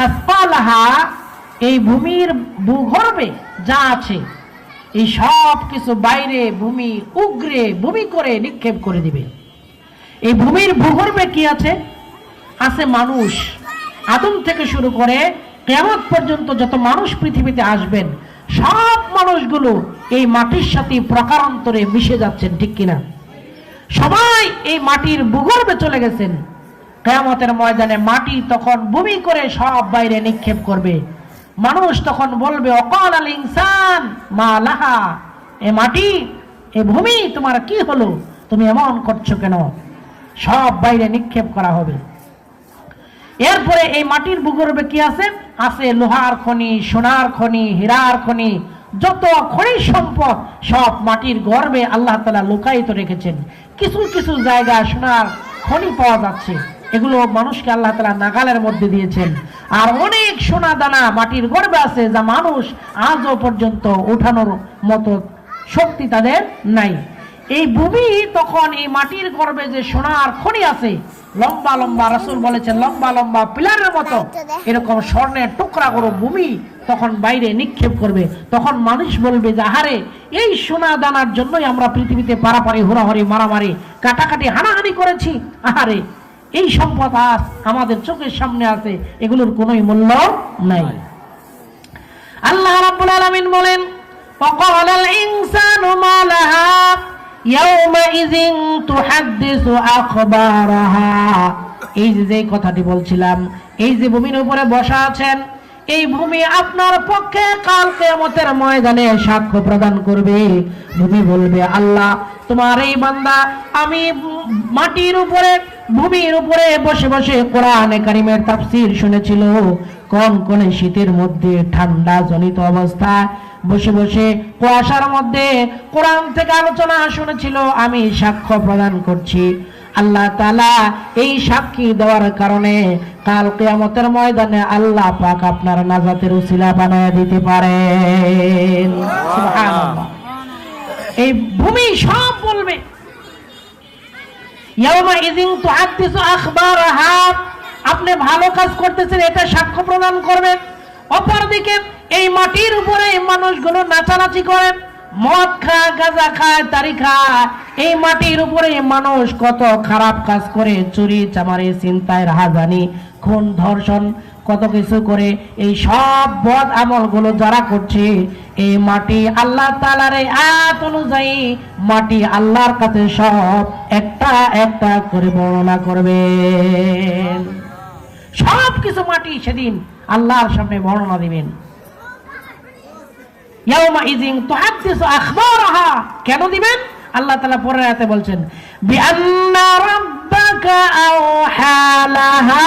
আসফালাহা, এই ভূমির ভূগর্ভে যা আছে এই সব কিছু বাইরে ভূমি উগরে ভূমি করে নিক্ষেপ করে দিবে। এই ভূমির ভূগর্ভে কি আছে? আছে মানুষ। আদম থেকে শুরু করে কিয়ামত পর্যন্ত যত মানুষ পৃথিবীতে আসবেন সব মানুষগুলো এই মাটির সাথে প্রকারান্তরে মিশে যাচ্ছেন, ঠিক কিনা? সবাই এই মাটির ভূগর্ভে চলে গেছেন। কিয়ামতের ময়দানে মাটি তখন ভূমি করে সব বাইরে নিক্ষেপ করবে। মানুষ তখন বলবে অকাল আল ইনসান মা লাহা, এ মাটি, এ ভূমি তোমার কি হলো, তুমি এমন করছো কেন? সব বাইরে নিক্ষেপ করা হবে। এরপরে এই মাটির ভূগর্ভে কি আছে? আছে লোহার খনি, সোনার খনি, হীরার খনি, যত খনিজ সম্পদ সব মাটির গর্ভে আল্লাহ তাআলা লুকায়িত রেখেছেন। কিছু কিছু জায়গায় সোনার খনি পাওয়া যাচ্ছে, এগুলো মানুষকে আল্লাহ তাআলা নাগালের মধ্যে দিয়েছেন। আর অনেক সোনা দানা মাটির গর্ভে আছে যা মানুষ আজও পর্যন্ত উঠানোর মতো শক্তি তাদের নাই। এই ভূমি তখন এই মাটির গর্ভে যে সোনার খনি আছে, লম্বা লম্বা, রাসূল বলেছেন লম্বা লম্বা পিলারের মতো এরকম স্বর্ণের টুকরা করে ভূমি তখন বাইরে নিক্ষেপ করবে। তখন মানুষ বলবে যে আহারে, এই সোনা দানার জন্যই আমরা পৃথিবীতে পারাপারি হুড়াহুড়ি মারামারি কাটাকাটি হানাহানি করেছি। আহারে, এই সম্পদ আজ আমাদের চোখের সামনে আছে, এগুলোর কোনোই মূল্য নাই। আল্লাহ রাব্বুল আলামিন বলেন ফাকালাল ইনসানু মা লাহা ইয়াওমাইযিন তুহাদ্দিসু আখবারাহা। এই যে কথাটি বলছিলাম, এই যে ভূমির উপরে বসা আছেন, এই ভূমি আপনার পক্ষে কাল কিয়ামতের ময়দানে সাক্ষ্য প্রদান করবে। ভূমি বলবে আল্লাহ, তোমার এই বান্দা আমি মাটির উপরে ভূমির উপরে বসে বসে কোরআনে কারিমের তাফসীর শুনেছিল, কোন কোন শীতের মধ্যে ঠান্ডা জনিত অবস্থায় বসে বসে কুয়াশার মধ্যে কোরআন থেকে আলোচনা শুনেছিল। আমি সাক্ষ্য প্রদান করছি, আল্লাহ তাআলা এই সাক্ষী দেওয়ার কারণে কাল কিয়ামতের ময়দানে আল্লাহ পাক আপনার নাজাতের উসিলা বানায় দিতে পারেন। সুবহানাল্লাহ। এই ভূমি সব বলবে ইয়াওমাইযিন তুহাদ্দিসু আখবারাহা, আপনি ভালো কাজ করতেছেন এটা সাক্ষ্য প্রদান করবেন। অপরদিকে এই মাটির উপরে মানুষগুলো নাচানাচি করেন, মদ খায়, গাঁজা খায়, তারি খায়। এই মাটির উপরে মানুষ কত খারাপ কাজ করে, চুরি চামারি ছিনতাই রাহাজানি খুন ধর্ষণ কত কিছু করে। এই সব বদ আমলগুলো যারা করছে, এই মাটি আল্লাহ তাআলার আয়াত অনুযায়ী মাটি আল্লাহর কাছে সব একটা একটা করে বর্ণনা করবেন। সব কিছু মাটি সেদিন আল্লাহর সামনে বর্ণনা দিবেন। ইয়াওমাইযিন তুহাদ্দিসু আখবারাহা, কেন দিবেন? আল্লাহ তাআলা পরের আয়াতে বলছেন বিআন্না রাব্বাকা আওহা লাহা